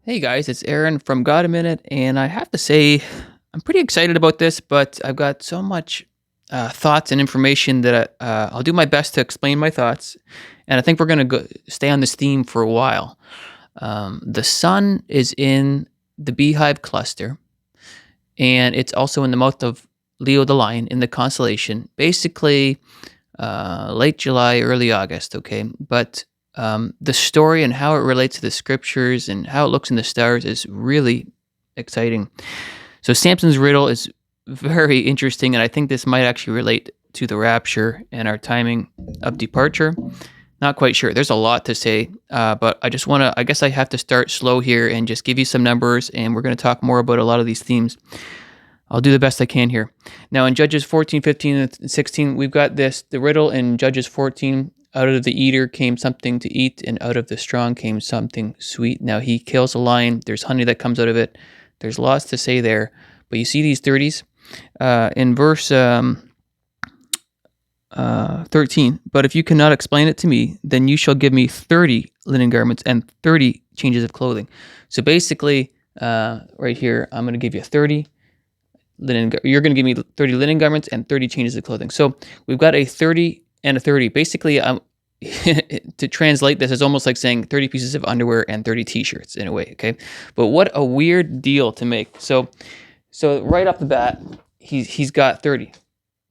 Hey guys, it's Aaron from God a Minute, and I have to say, I'm pretty excited about this, but I've got so much thoughts and information that I'll do my best to explain my thoughts, and I think we're going to stay on this theme for a while. The sun is in the beehive cluster, and it's also in the mouth of Leo the lion in the constellation, basically late July, early August, okay? But the story and how it relates to the scriptures and how it looks in the stars is really exciting. So Samson's riddle is very interesting, and I think this might actually relate to the rapture and our timing of departure. Not quite sure. There's a lot to say, but I just want to, I guess I have to start slow here and just give you some numbers, and we're going to talk more about a lot of these themes. I'll do the best I can here. Now in Judges 14, 15, and 16, we've got the riddle in Judges 14, out of the eater came something to eat, and out of the strong came something sweet. Now he kills a lion. There's honey that comes out of it. There's lots to say there. But you see these 30s? In verse 13, but if you cannot explain it to me, then you shall give me 30 linen garments and 30 changes of clothing. So basically, right here, I'm going to give you 30 linen. You're going to give me 30 linen garments and 30 changes of clothing. So we've got a 30 and a 30. Basically, to translate this is almost like saying 30 pieces of underwear and 30 t-shirts in a way, okay? But what a weird deal to make. So right off the bat, he's got 30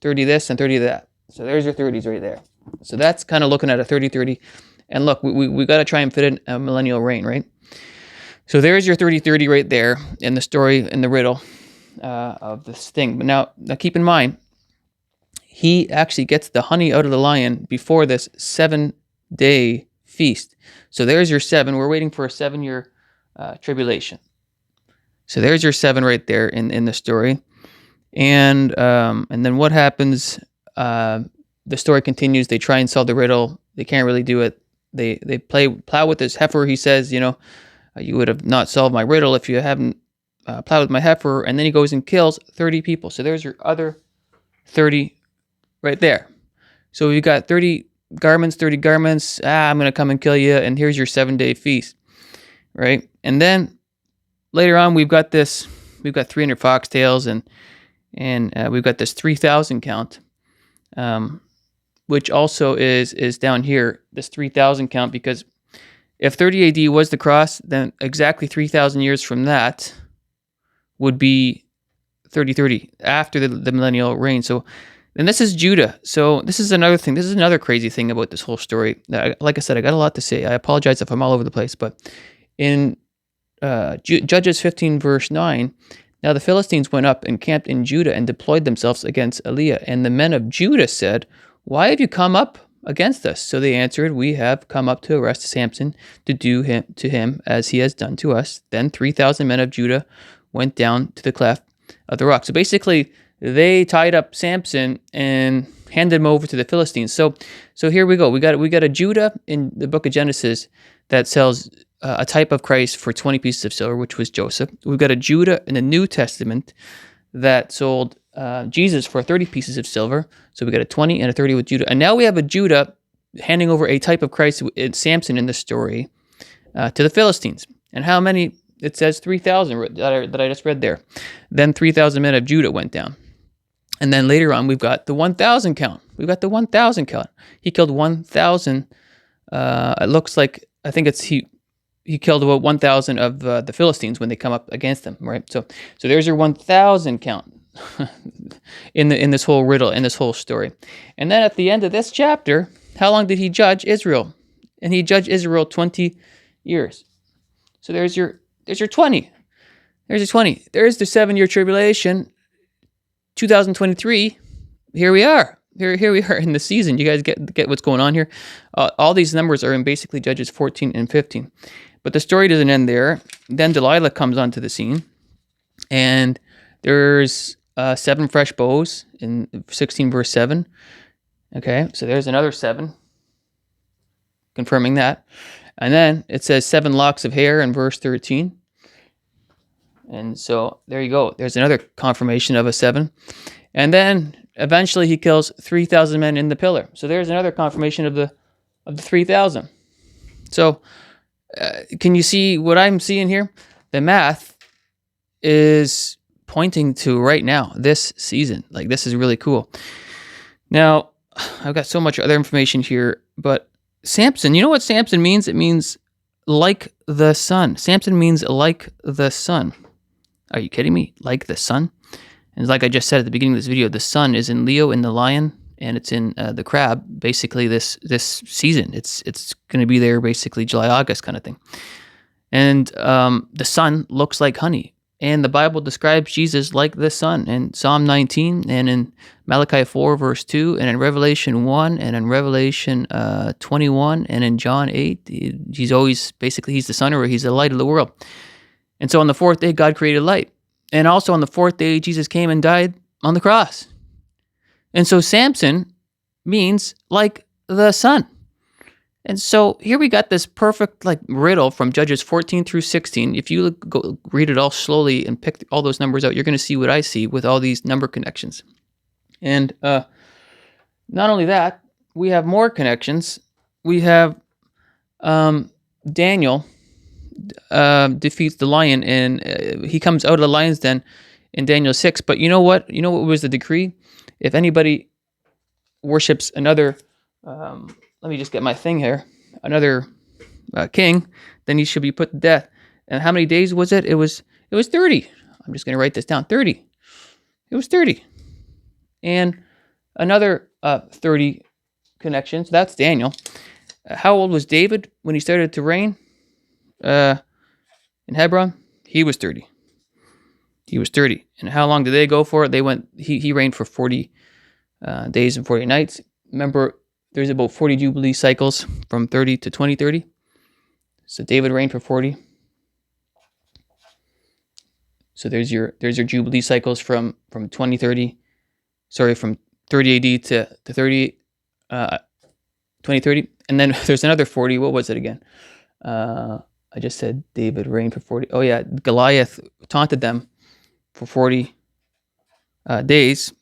this and 30 that. So there's your 30s right there. So that's kind of looking at a 30-30. And look, we got to try and fit in a millennial reign, right? So there's your 30-30 right there in the story, in the riddle of this thing. But now keep in mind, he actually gets the honey out of the lion before this 7-day feast. So there's your 7. We're waiting for a 7-year tribulation. So there's your 7 right there in the story. And then what happens? The story continues. They try and solve the riddle. They can't really do it. They plow with this heifer. He says, you would have not solved my riddle if you haven't plowed with my heifer. And then he goes and kills 30 people. So there's your other 30 right there. So we've got 30 garments. I'm going to come and kill you. And here's your 7-day feast, right? And then later on, we've got 300 foxtails and we've got this 3,000 count, which also is down here, this 3,000 count, because if 30 AD was the cross, then exactly 3,000 years from that would be 30-30 after the millennial reign. So, and this is Judah. So this is another thing. This is another crazy thing about this whole story. Like I said, I got a lot to say. I apologize if I'm all over the place, but in Judges 15 verse 9, now the Philistines went up and camped in Judah and deployed themselves against Eliah. And the men of Judah said, "Why have you come up against us?" So they answered, "We have come up to arrest Samson, to do to him as he has done to us." Then 3,000 men of Judah went down to the cleft of the rock. So basically, they tied up Samson and handed him over to the Philistines. So here we go. We got a Judah in the book of Genesis that sells a type of Christ for 20 pieces of silver, which was Joseph. We've got a Judah in the New Testament that sold Jesus for 30 pieces of silver. So we got a 20 and a 30 with Judah. And now we have a Judah handing over a type of Christ, Samson in the story, to the Philistines. And how many? It says 3,000 that I just read there. Then 3,000 men of Judah went down. And then later on, we've got the 1,000 count. We've got the 1,000 count. He killed 1,000. It looks like, I think it's he killed about 1,000 of the Philistines when they come up against him, right? So there's your 1,000 count in this whole riddle, in this whole story. And then at the end of this chapter, how long did he judge Israel? And he judged Israel 20 years. So there's your 20. There's your 20. There's the 7-year tribulation. 2023, here we are. Here we are in the season. You guys get what's going on here? All these numbers are in basically Judges 14 and 15. But the story doesn't end there. Then Delilah comes onto the scene. And there's 7 fresh bows in 16 verse 7. Okay, so there's another 7. Confirming that. And then it says 7 locks of hair in verse 13. And so there you go. There's another confirmation of a 7. And then eventually he kills 3,000 men in the pillar. So there's another confirmation of the 3,000. So Can you see what I'm seeing here? The math is pointing to right now, this season. Like, this is really cool. Now, I've got so much other information here, but Samson, you know what Samson means? It means like the sun. Samson means like the sun. Are you kidding me? Like the sun? And like I just said at the beginning of this video, the sun is in Leo in the lion, and it's in the crab basically this season. It's going to be there basically July, August kind of thing. And the sun looks like honey. And the Bible describes Jesus like the sun in Psalm 19 and in Malachi 4 verse 2 and in Revelation 1 and in Revelation 21 and in John 8. He's always, basically, he's the sun, or he's the light of the world. And so on the fourth day, God created light. And also on the fourth day, Jesus came and died on the cross. And so Samson means like the sun. And so here we got this perfect like riddle from Judges 14 through 16. If you go read it all slowly and pick all those numbers out, you're going to see what I see with all these number connections. And not only that, we have more connections. We have Daniel defeats the lion, and he comes out of the lion's den in Daniel 6. But you know what? You know what was the decree? If anybody worships another... let me just get my thing here. Another king, then he should be put to death. And how many days was it? It was 30. I'm just going to write this down. 30. It was 30. And another 30 connections. That's Daniel. How old was David when he started to reign in Hebron? He was 30. He was 30. And how long did they go for? He reigned for 40 days and 40 nights. Remember, there's about 40 Jubilee cycles from 30 to 2030. So David reigned for 40. So there's your Jubilee cycles from 2030. Sorry, from 30 AD to 2030. And then there's another 40. What was it again? I just said David reigned for 40. Oh yeah, Goliath taunted them for 40 days.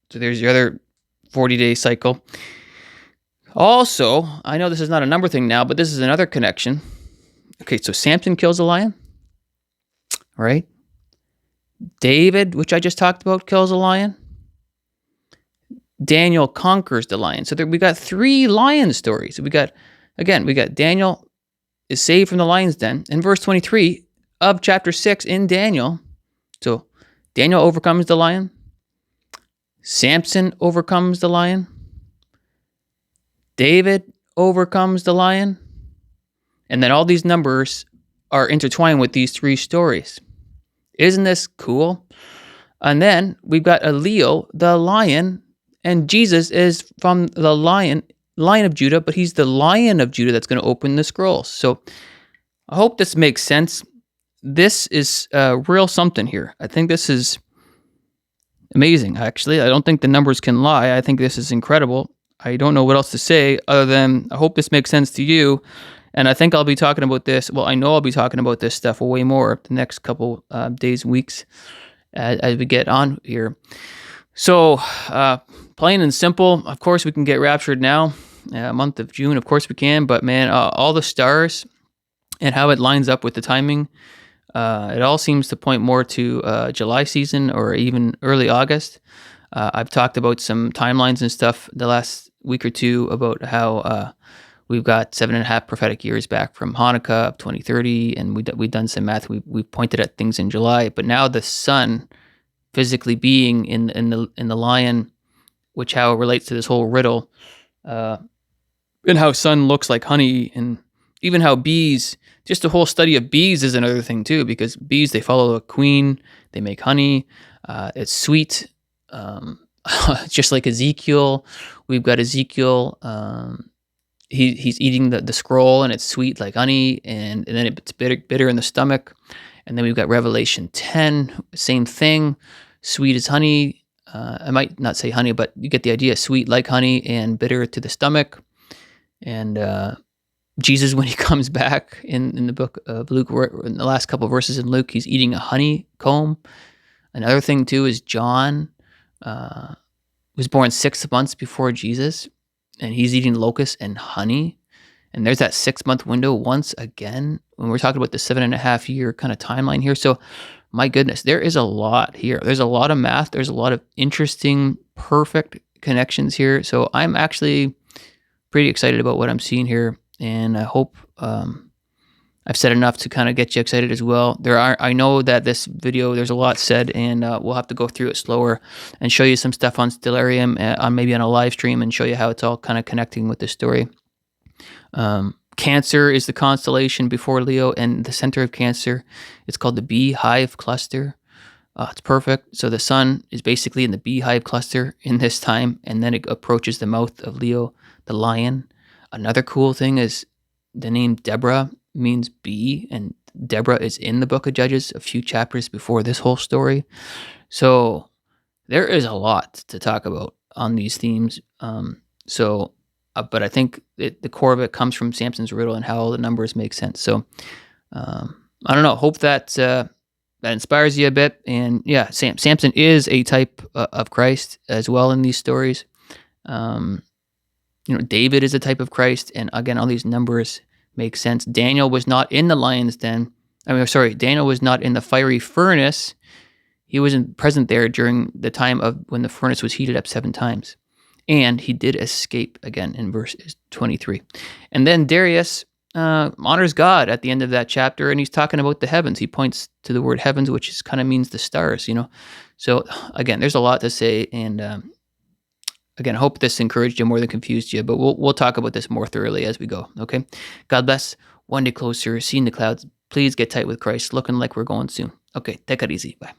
So there's your other 40-day cycle. Also, I know this is not a number thing now, but this is another connection. Okay, so Samson kills a lion, right? David, which I just talked about, kills a lion. Daniel conquers the lion. So we got 3 lion stories. We got Daniel is saved from the lion's den. In verse 23 of chapter 6 in Daniel, so Daniel overcomes the lion. Samson overcomes the lion. David overcomes the lion. And then all these numbers are intertwined with these 3 stories. Isn't this cool? And then we've got a Leo, the lion, and Jesus is from the lion of Judah, but he's the Lion of Judah that's going to open the scrolls. So I hope this makes sense. This is real something here. I think this is amazing, actually. I don't think the numbers can lie. I think this is incredible. I don't know what else to say other than I hope this makes sense to you. And I think I'll be talking about this. Well, I know I'll be talking about this stuff way more the next couple days, weeks as we get on here. So, plain and simple, of course, we can get raptured now, month of June. Of course we can. But man, all the stars and how it lines up with the timing, it all seems to point more to July season or even early August. I've talked about some timelines and stuff the last week or two about how we've got 7.5 prophetic years back from Hanukkah of 2030, and we've done some math. We pointed at things in July, but now the sun physically being in the lion, which how it relates to this whole riddle, and how sun looks like honey, and even how bees. Just the whole study of bees is another thing too, because bees, they follow a queen, they make honey. It's sweet. Just like Ezekiel, we've got Ezekiel. He's eating the scroll, and it's sweet like honey, and then it's bitter in the stomach. And then we've got Revelation 10, same thing, sweet as honey. I might not say honey, but you get the idea. Sweet like honey and bitter to the stomach. And Jesus, when he comes back in the book of Luke, in the last couple of verses in Luke, he's eating a honeycomb. Another thing too is John was born 6 months before Jesus, and he's eating locusts and honey. And there's that 6-month window once again when we're talking about the 7.5 year kind of timeline here. So my goodness, there is a lot here. There's a lot of math. There's a lot of interesting, perfect connections here. So I'm actually pretty excited about what I'm seeing here. And I hope I've said enough to kind of get you excited as well. I know that this video, there's a lot said, and we'll have to go through it slower and show you some stuff on Stellarium, maybe on a live stream, and show you how it's all kind of connecting with this story. Cancer is the constellation before Leo, and the center of Cancer, it's called the Beehive Cluster. It's perfect. So the sun is basically in the Beehive Cluster in this time, and then it approaches the mouth of Leo, the lion. Another cool thing is the name Deborah means bee, and Deborah is in the book of Judges a few chapters before this whole story. So there is a lot to talk about on these themes. But I think the core of it comes from Samson's riddle and how all the numbers make sense. So I don't know. Hope that that inspires you a bit. And yeah, Samson is a type of Christ as well in these stories. David is a type of Christ, and again, all these numbers make sense. Daniel was not in the lion's den. Daniel was not in the fiery furnace. He wasn't present there during the time of when the furnace was heated up 7 times. And he did escape again in verse 23. And then Darius honors God at the end of that chapter, and he's talking about the heavens. He points to the word heavens, which kind of means the stars, So again, there's a lot to say, and again, I hope this encouraged you more than confused you, but we'll talk about this more thoroughly as we go, okay? God bless. One day closer, seeing the clouds. Please get tight with Christ. Looking like we're going soon. Okay, take it easy. Bye.